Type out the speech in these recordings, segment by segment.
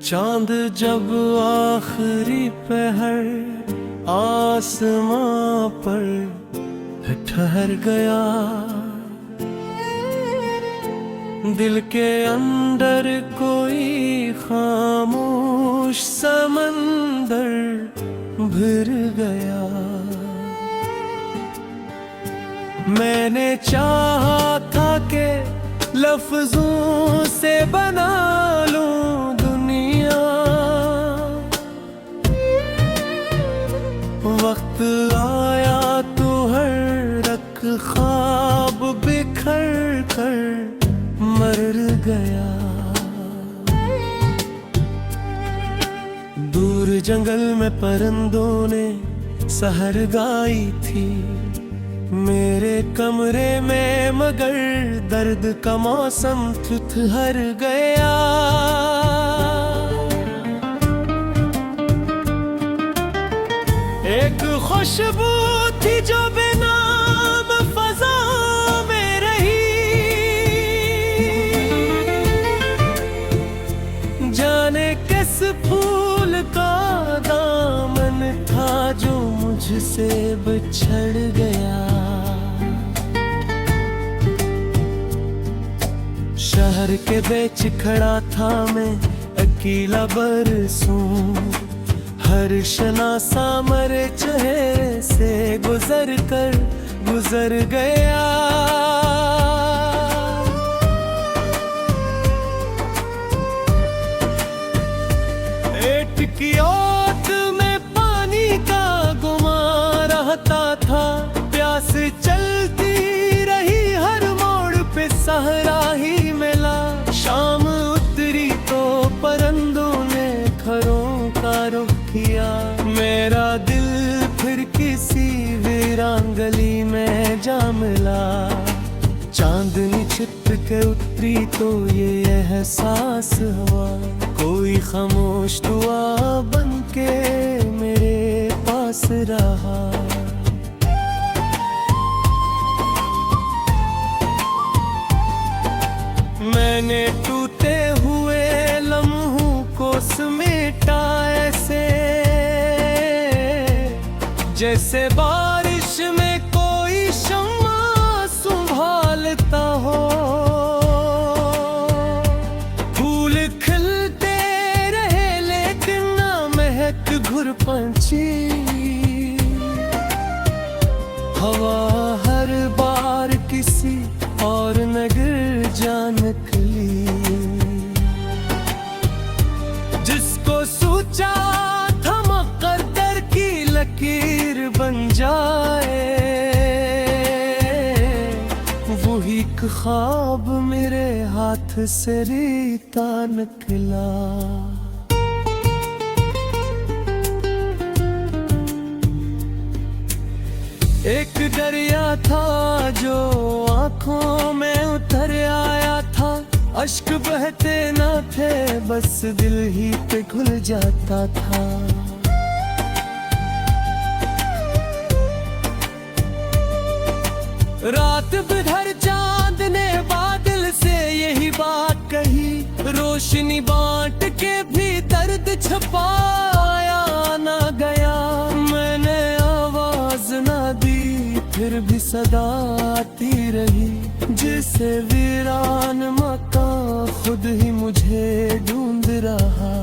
चांद जब आखिरी पहर आसमां पर ठहर गया, दिल के अंदर कोई खामोश समंदर भर गया। मैंने चाहा था कि लफ्जों से बना लूं दुनिया, वक्त आया तो हर एक ख्वाब बिखर कर मर गया। दूर जंगल में परिंदों ने सहर गाई थी, मेरे कमरे में मगर दर्द का मौसम ठिठुर गया। एक खुशबू थी जो बेनाम फजा में रही, जाने किस फूल का दामन था जो मुझसे बिछड़ गया। शहर के बीच खड़ा था मैं अकेला बरसों, हर शनासा मेरे चेहरे से गुजर गया। पेट की ओट में पानी का गुमा रहता था, प्यास चलती रही हर मोड़ पे सहारा ही मिला। शाम उतरी तो परिंदों ने घरों का रुख किया, मेरा दिल फिर किसी वीरान गली में जा मिला। चांदनी छिप के उतरी तो ये एहसास हुआ, कोई खामोश दुआ बन के मेरे पास रहा। मैंने टूटे हुए लम्हों को समेटा ऐसे, जैसे बारिश में कोई शम्मा संभालता हो। फूल खिलते रहे लेकिन ना महक घुर पंछी, हवा हर बार किसी और नगर जा निकली। जिसको सोचा था मुकद्दर की लकीर बन जाए, वही एक ख्वाब मेरे हाथ से रीता निकला। एक दरिया था जो आंखों में उतर आया था, अश्क बहते न थे बस दिल ही पे घुल जाता था। रात भर चांद ने बादल से यही बात कही, रोशनी बांट के भी दर्द छुपाया ना गया। मैंने आवाज ना दी फिर भी सदा आती रही, जिसे वीरान मकान खुद ही मुझे ढूंढ रहा।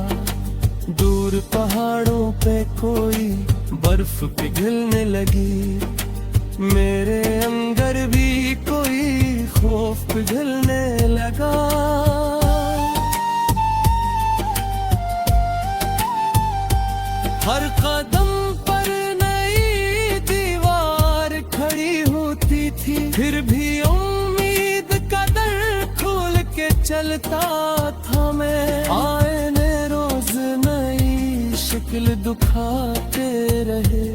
दूर पहाड़ों पे कोई बर्फ पिघलने लगी, मेरे अंदर भी कोई खौफ पिघलने लगा। हर कदम पर नई दीवार खड़ी होती थी, फिर भी उम्मीद का दर खोल के चलता था मैं। आईने रोज नई शक्ल दिखाते रहे,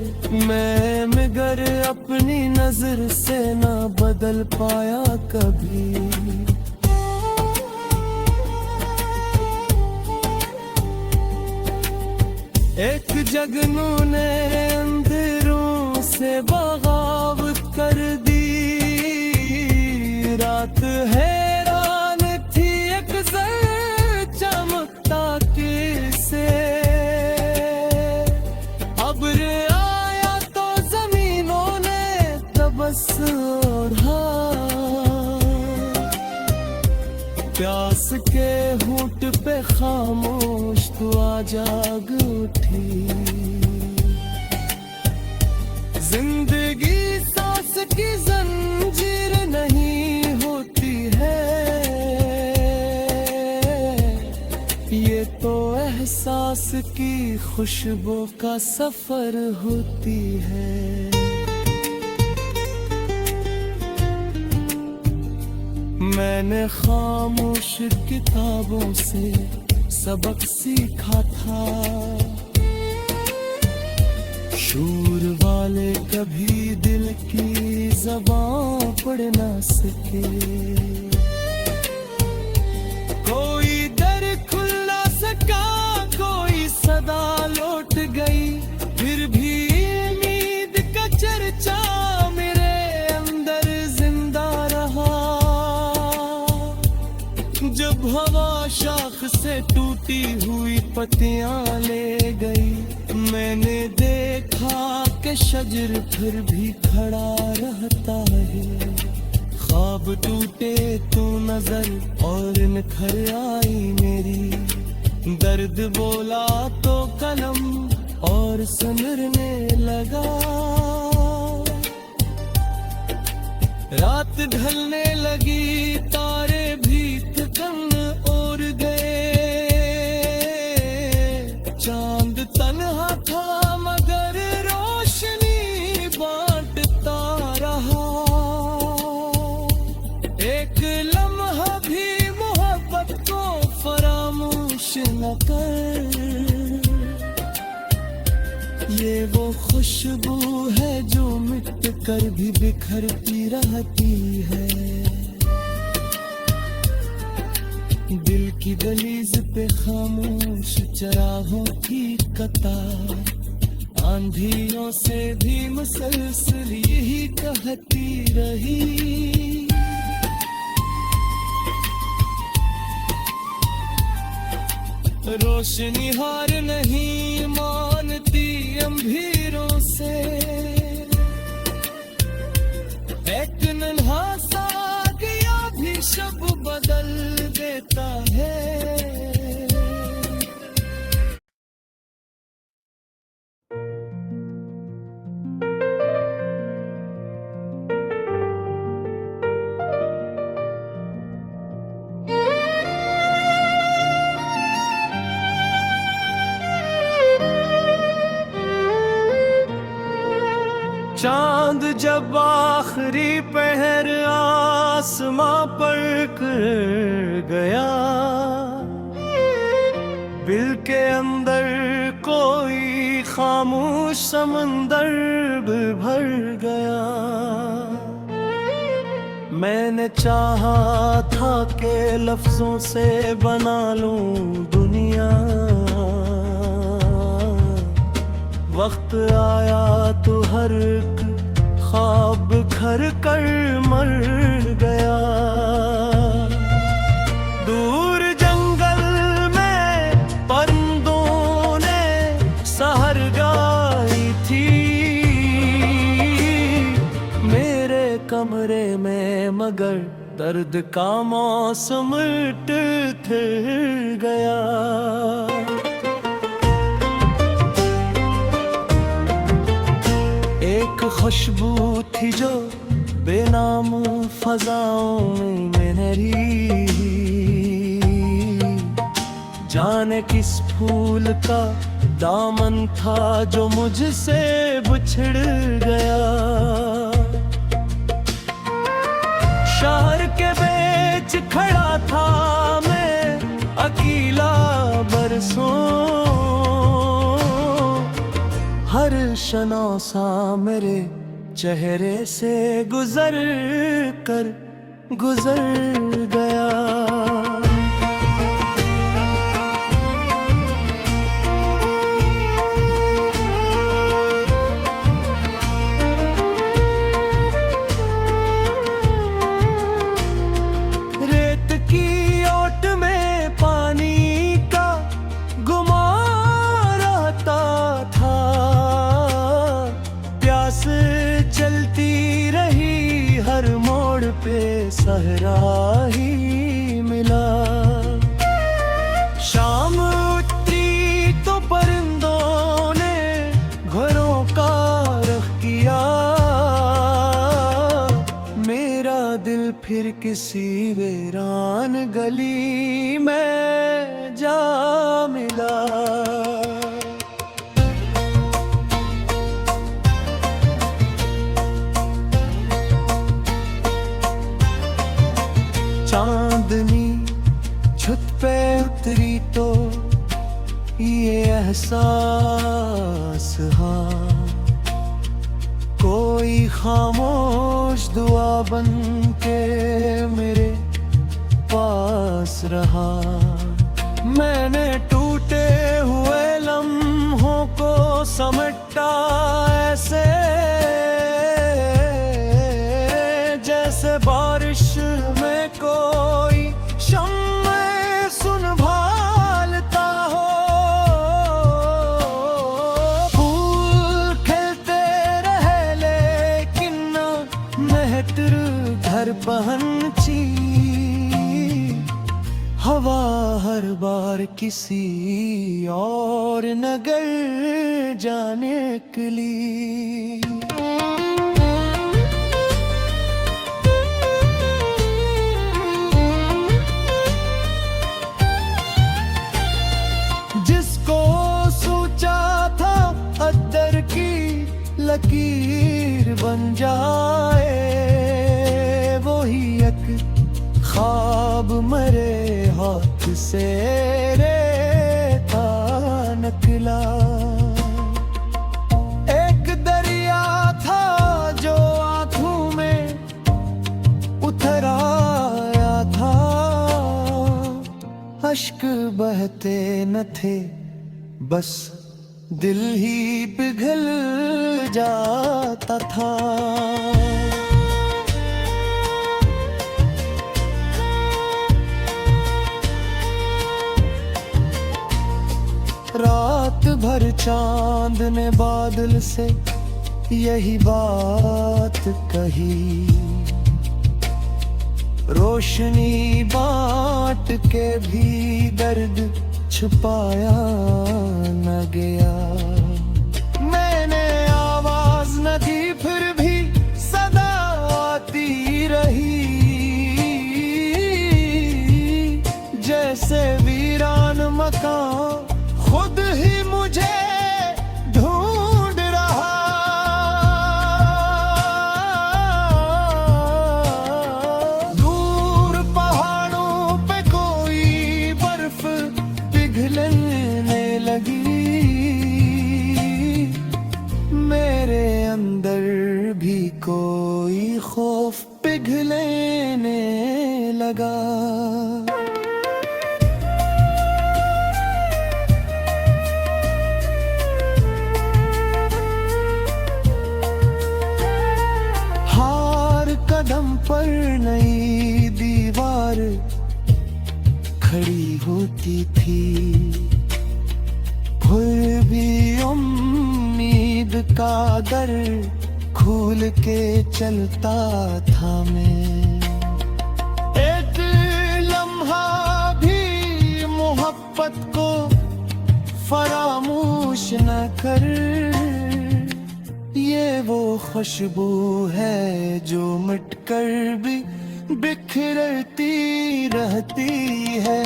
मैं मगर अपनी नजर से ना बदल पाया कभी। एक जगनू ने अंधेरों से बगावत कर दी, रात हैरान थी एक जर चमकता किसे, अब्र आया तो जमीनों ने तबस ओढ़ा, प्यास के होंठ पे खामोश तू आ जाग उठी। जिंदगी सांस की जंजीर नहीं होती है, ये तो एहसास की खुशबू का सफर होती है। मैंने खामोश किताबों से सबक सीखा था, शूर वाले कभी दिल की ज़बां पढ़ ना सके, कोई दर खुल ना सका, कोई सदा लौट गई, फिर भी उम्मीद का चर्चा मेरे अंदर जिंदा रहा। जब हवा शाख से टूटी हुई पत्तियां ले गई, मैंने देखा कि शजर फिर भी खड़ा रहता है। ख्वाब टूटे तो नजर और निखर आई मेरी, दर्द बोला तो कलम और संवरने लगा। रात ढलने लगी, तारे भी थकन और गए, चांद तन्हा था मगर रोशनी बांटता रहा। एक लम्हा भी मोहब्बत को फरामोश न कर, ये वो खुशबू है जो मिट कर भी बिखरती रहती है। दिल की दहलीज पे खामोश चराहों की कतार, आंधियों से भी मुसलसल यही कहती रही। रोशनी हार नहीं मानती अंधेरों से, एक नन्हा सा गया भी शब बदल देता है। चांद जब आखिरी पहर आसमां पर कर गया, दिल के अंदर कोई खामोश समंदर भर गया। मैंने चाहा था कि लफ्जों से बना लूं दुनिया, वक्त आया तो हर ख्वाब खर कर मर गया। दूर जंगल में परिंदों ने सहर गाई थी, मेरे कमरे में मगर दर्द का मौसम ठिठुर गया। खुशबू थी जो बेनाम फजाओं में नरी, जाने किस फूल का दामन था जो मुझसे बिछड़ गया। शहर के बीच खड़ा था मैं अकेला बरसों, हर शनासा मेरे चेहरे से गुजर गया। फिर किसी वीरान गली में जा मिला। चांदनी छत पे उतरी तो ये एहसास, हाँ कोई खामोश दुआ बन के मेरे पास रहा। मैंने टूटे हुए लम्हों को समेटा ऐसे जैसे बारिश में कोई शम्मे संभालता हो। फूल खिलते रहे लेकिन न मेहतर घर पहनची। हवा हर बार किसी और नगर जाने के लिए। लकीर बन जाए वही एक ख्वाब मरे हाथ से रेता निकला। एक दरिया था जो आंखों में उतर आया था। अश्क बहते न थे बस दिल ही पिघल जाता था। रात भर चांद ने बादल से यही बात कही। रोशनी बांट के भी दर्द छुपाया न गया। मैंने आवाज न दी फिर भी सदा आती रही। जैसे वीरान मकान खुद ही मुझे ढूंढ रहा। दूर पहाड़ों पे कोई बर्फ पिघलने लगी। मेरे अंदर भी कोई खौफ पिघलने लगा। कदम पर नई दीवार खड़ी होती थी। फिर भी उम्मीद का दर खोल के चलता था मैं। एक लम्हा भी मोहब्बत को फरामोश न कर। ये वो खुशबू है जो मिटकर भी बिखरती रहती है।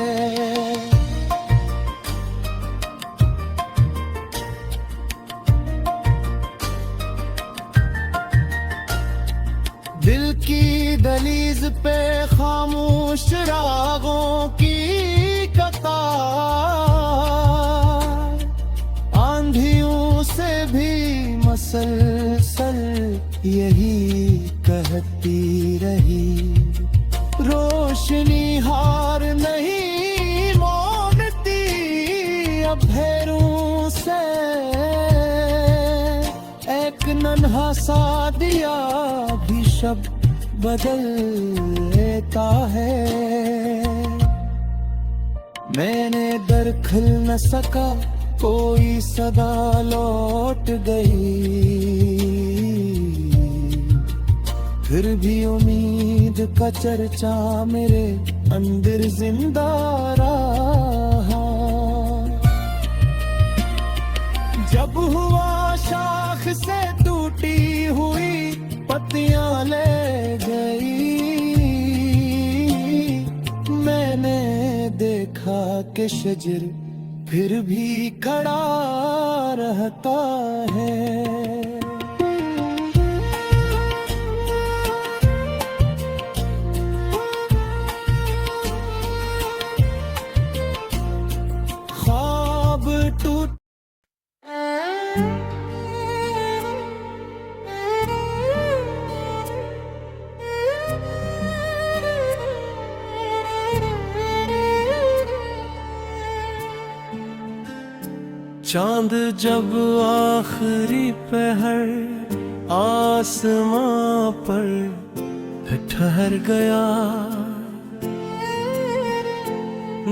दिल की दहलीज पे खामोश रागों की कतार। आंधियों से भी मसलसल यही कहती रही। रोशनी हार नहीं मानती अंधेरों से। एक नन्हा सा दिया भी शब्द बदल लेता है। मैंने दरखल न सका कोई सदा लौट गई। फिर भी उम्मीद का चर्चा मेरे अंदर जिंदा रहा। जब हुआ शाख से टूटी हुई पत्तियां ले गई। ये शजर फिर भी खड़ा रहता है। ख्वाब टूट चांद जब आखिरी पहर आसमां पर ठहर गया,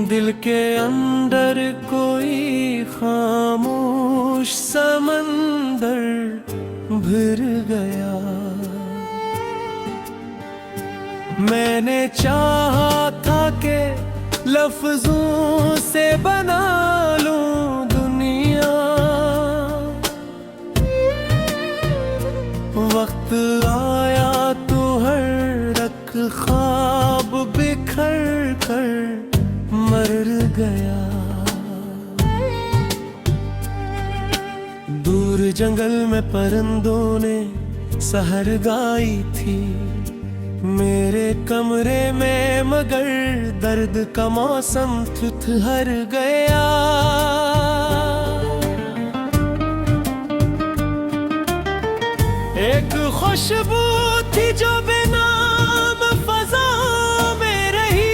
दिल के अंदर कोई खामोश समंदर भर गया। मैंने चाहा था कि लफ्जों से बना लूं दुनिया, वक्त आया तो हर रख ख्वाब बिखर कर मर गया। दूर जंगल में परिंदों ने सहर गाई थी, मेरे कमरे में मगर दर्द का मौसम ठिठुर गया। एक खुशबू थी जो बेनाम फजा में रही,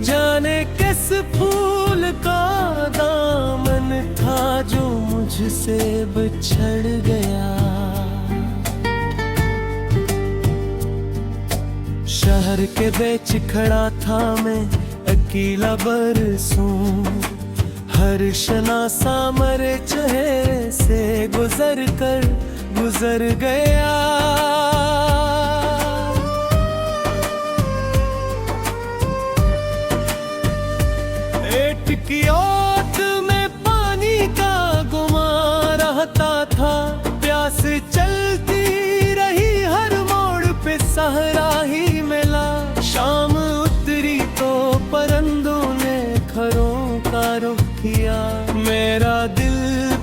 जाने किस फूल का दामन था जो मुझसे बिछड़ गया। शहर के बीच खड़ा था मैं अकेला बरसों, हर शनासा मेरे चेहरे से गुजर कर गुजर गया। पेट की ओट में पानी का गुमा रहता था, प्यास चलती रही हर मोड़ पे सहरा ही मिला। शाम उतरी तो परिंदों ने घरों का रुख किया, मेरा दिल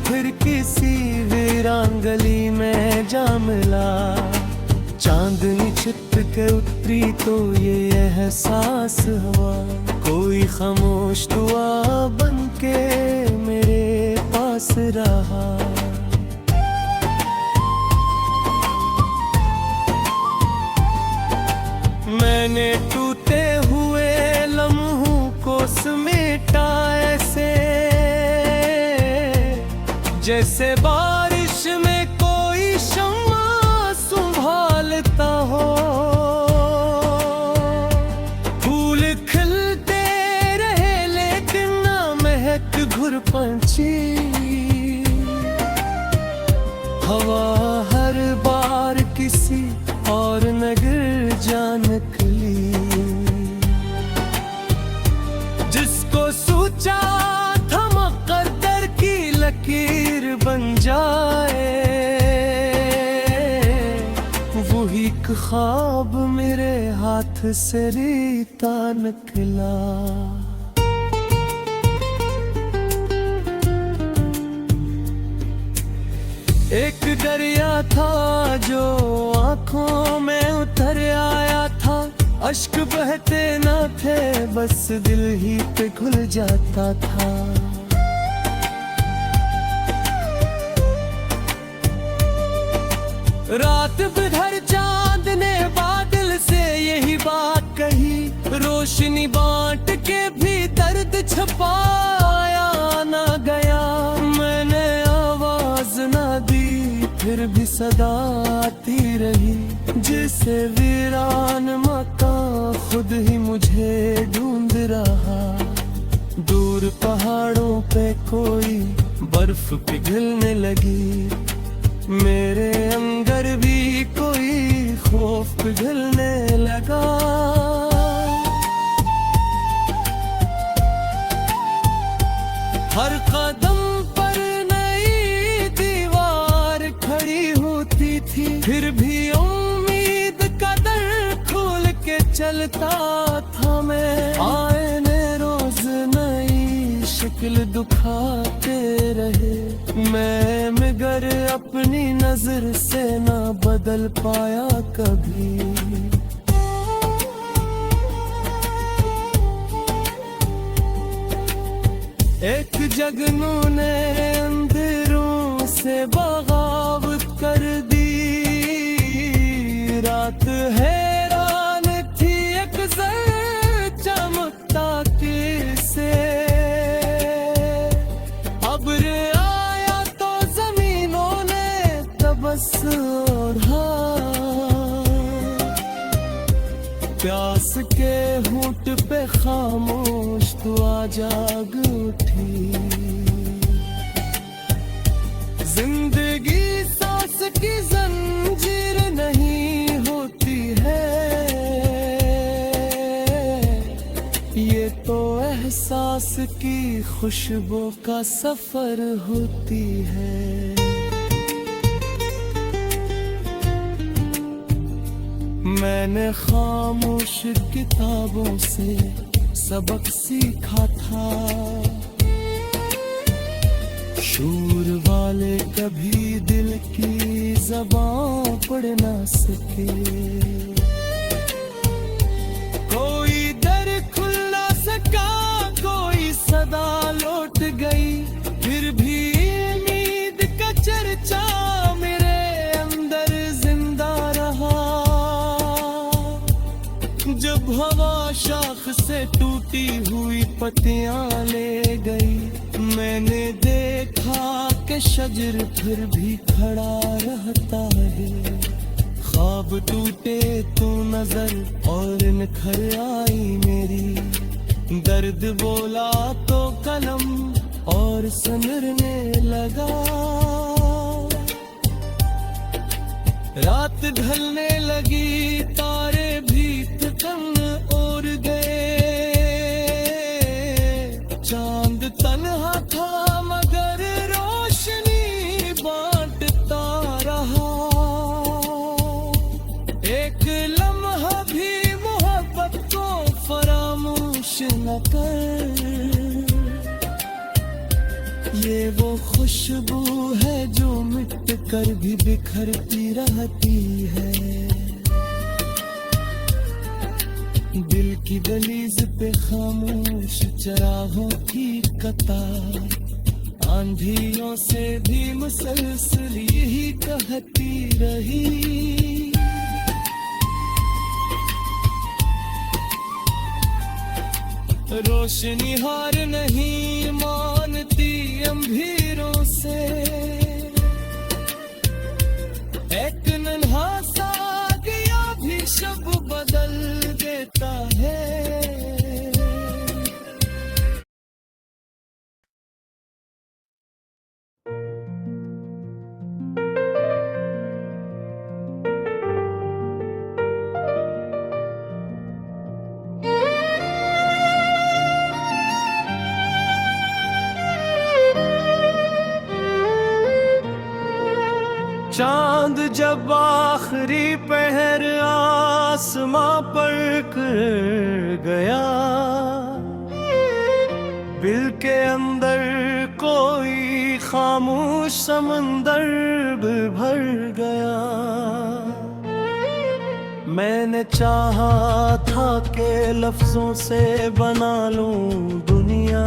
फिर किसी वीरान गली में जा मिला। चांदनी छिप के उतरी तो ये एहसास हुआ, कोई खामोश दुआ बन के मेरे पास रहा। मैंने टूटे हुए लम्हों को समेटा ऐसे, जैसे बारिश में कोई शम्मा संभालता हो। फूल खिलते रहे लेकिन ना महक घुर पंछी, हवा हर बार किसी और नगर जा निकली। जिसको सोचा था मुकद्दर की लकीर बन जाए, वही ख्वाब मेरे हाथ से रीता निकला। एक दरिया था जो आंखों में उतर आया था, अश्क बहते ना थे बस दिल ही पे घुल जाता था। रात भर चांद ने बादल से यही बात कही, रोशनी बांट के भी दर्द छुपाया ना गया। मैंने आवाज ना दी फिर भी सदा आती रही, जिसे वीरान मकान खुद ही मुझे ढूंढ रहा। दूर पहाड़ों पे कोई बर्फ पिघलने लगी, मेरे अंदर भी कोई खौफ पिघलने लगा। हर कदम पर नई दीवार खड़ी होती थी, फिर भी उम्मीद का दर खोल के चलता मुश्किल दुखाते रहे, मैं मगर अपनी नजर से ना बदल पाया कभी। एक जगनू ने अंधेरों से बगावत कर दी, रात हैरान थी एक जर चमकता किसे, अब्र आया तो जमीनों ने तबस ओढ़ा, प्यास के होंठ पे खामोश तू आ जाग उठी। जिंदगी सांस की जंजीर नहीं होती है, ये तो एहसास की खुशबू का सफर होती है। मैंने खामोश किताबों से सबक सीखा था, शूर वाले कभी दिल की ज़बान पढ़ ना सके। कोई दर खुल ना सका, कोई सदा लौट गई, फिर भी उम्मीद का चर्चा मेरे अंदर जिंदा रहा। जब हवा शाख से टूटी हुई पत्तियां ले गई, मैंने देखा कि शजर फिर भी खड़ा रहता है। ख्वाब टूटे तो नजर और निखर आई मेरी, दर्द बोला तो कलम और संवरने लगा। रात ढलने लगी, तारे भी तन और गए, चांद तन्हा था मगर रोशनी बांटता रहा। एक लम्हा भी मोहब्बत को फरामोश न कर, ये वो खुशबू है जो मिट कर भी बिखरती रहती है। दिल की दहलीज पे खामोश चरागों की कतार, आंधियों से भी मुसलसल यही कहती रही। रोशनी हार नहीं मानती अंधेरों से, एक नन्हा सा गया भी शब बदल देता है। चांद जब आखिरी पहर आसमां पर कर गया, दिल के अंदर कोई खामोश समंदर भर गया। मैंने चाहा था कि लफ्जों से बना लूं दुनिया,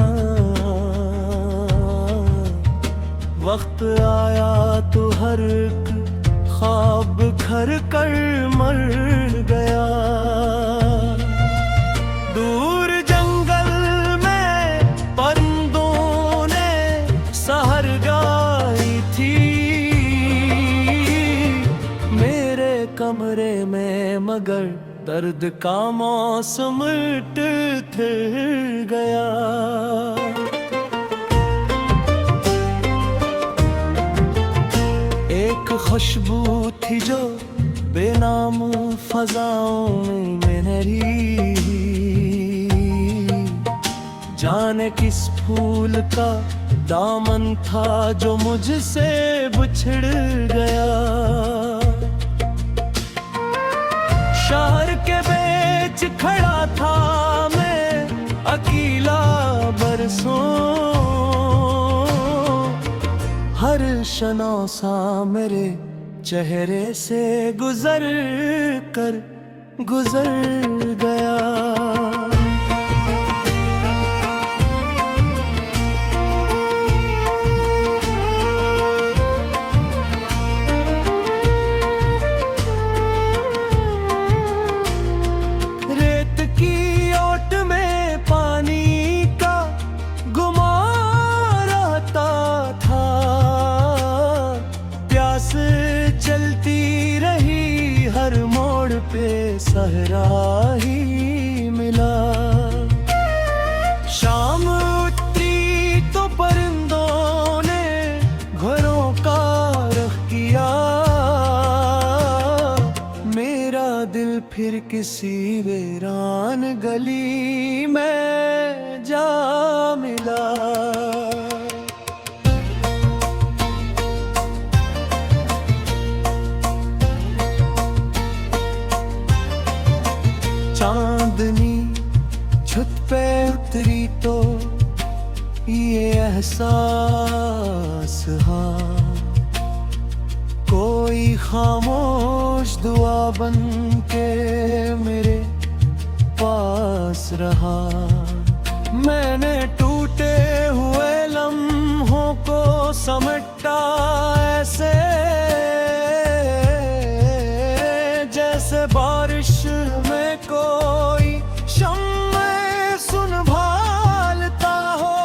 वक्त आया तो हर ख्वाब घर कर मर गया। दूर जंगल में परिंदों ने सहर गाई थी, मेरे कमरे में मगर दर्द का मौसम ठिर गया। खुशबू थी जो बेनाम फजाओं में नरी, जाने किस फूल का दामन था जो मुझसे बिछड़ गया। शहर के बीच खड़ा था मैं अकेला बरसों हर शनो सा मेरे चेहरे से गुजर गया। रेत की ओट में पानी का गुमान रहता था, प्यास चलती रही हर मोड़ पे सहरा ही मिला। शाम उतरी तो परिंदों ने घरों का रुख किया, मेरा दिल फिर किसी वीरान गली में जा मिला। चांदनी छत पे उतरी तो ये एहसास हाँ, कोई खामोश दुआ बन के मेरे पास रहा। मैंने टूटे हुए लम्हों को समेटा ऐसे जैसे बारिश में कोई शम्मे संभालता हो।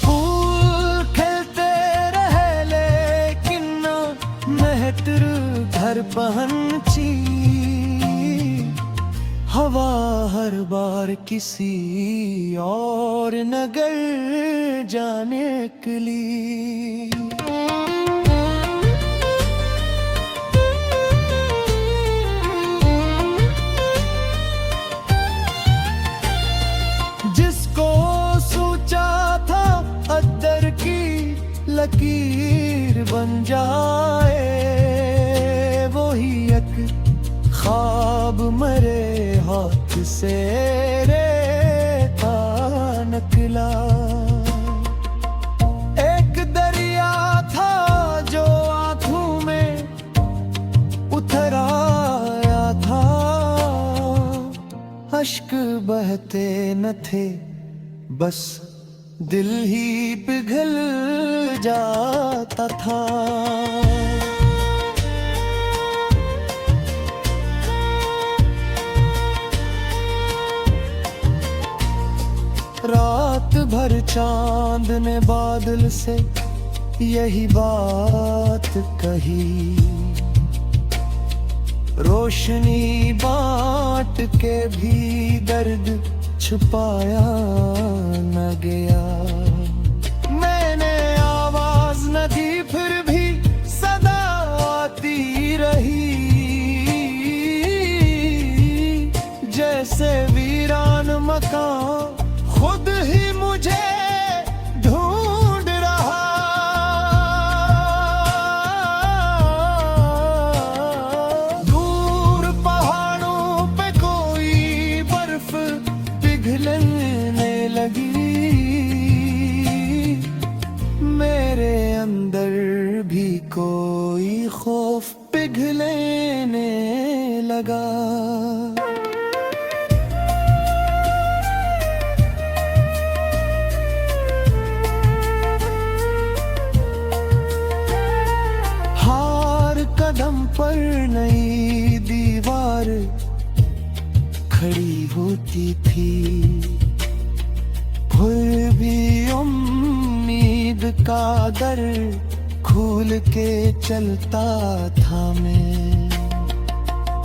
फूल खिलते रहे लेकिन मेहतर घर पहुंची, हवा हर बार किसी और नगर जाने के लिए। जिसको सोचा था अदर की लकीर बन जाए, वही एक ख्वाब मरे हाथ से रेता निकला। एक दरिया था जो आंखों में उतर आया था, अश्क बहते न थे बस दिल ही पिघल जाता था। रात भर चांद ने बादल से यही बात कही, रोशनी बांट के भी दर्द छुपाया न गया। मैंने आवाज न दी फिर भी सदा आती रही, जैसे वीरान मकान खुद ही मुझे ढूंढ रहा। दूर पहाड़ों पे कोई बर्फ पिघलने लगी, मेरे अंदर भी कोई खौफ पिघलने लगा। कदम पर नई दीवार खड़ी होती थी, फिर भी उम्मीद का दर खोल के चलता था मैं।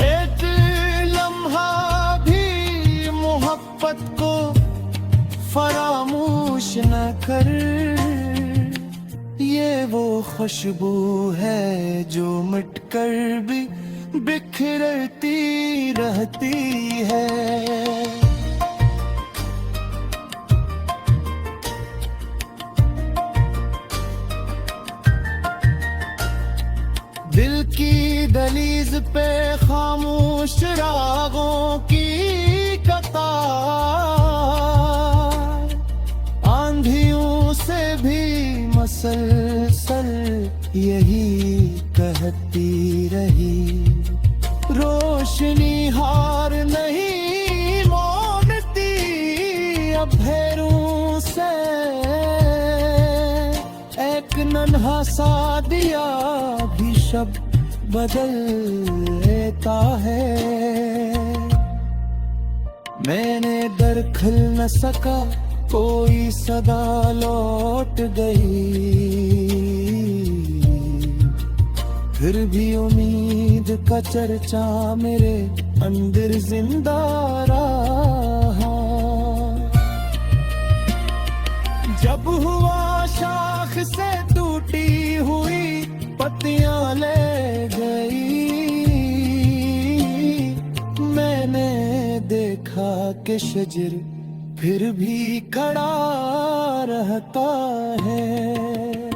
एक लम्हा भी मोहब्बत को फरामोश न कर, ये वो खुशबू है जो मिटकर भी बिखरती रहती है। दिल की दहलीज पे खामोश रागों की कतार, आंधियों से भी अंधेरों से एक नन्हा सा दिया भी शब्द बदल लेता है। मैंने दरखल न सका, कोई सदा लौट गई, फिर भी उम्मीद का चर्चा मेरे अंदर जिंदा रहा। जब हुआ शाख से टूटी हुई पत्तियां ले गई, मैंने देखा कि शजर फिर भी खड़ा रहता है।